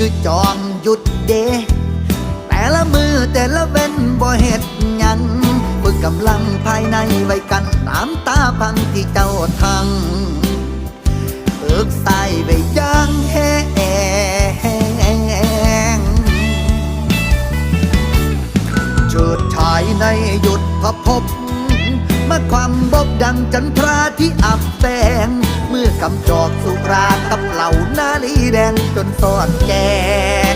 คือจอมหยุดเดแต่ละมือแต่ละเว้นบ่เฮ็ดหยังฝึกกำลังภายในไว้กันน้ำตาพังที่เจ้าทั้งฝึกใส่ไว้ย่างแห้งเจิดชายในหยุดพระพบมาความบกดังจันทราที่อับแสงเมื่อกำจอกสุรากับเหล่านาลีแดงจนสอดแก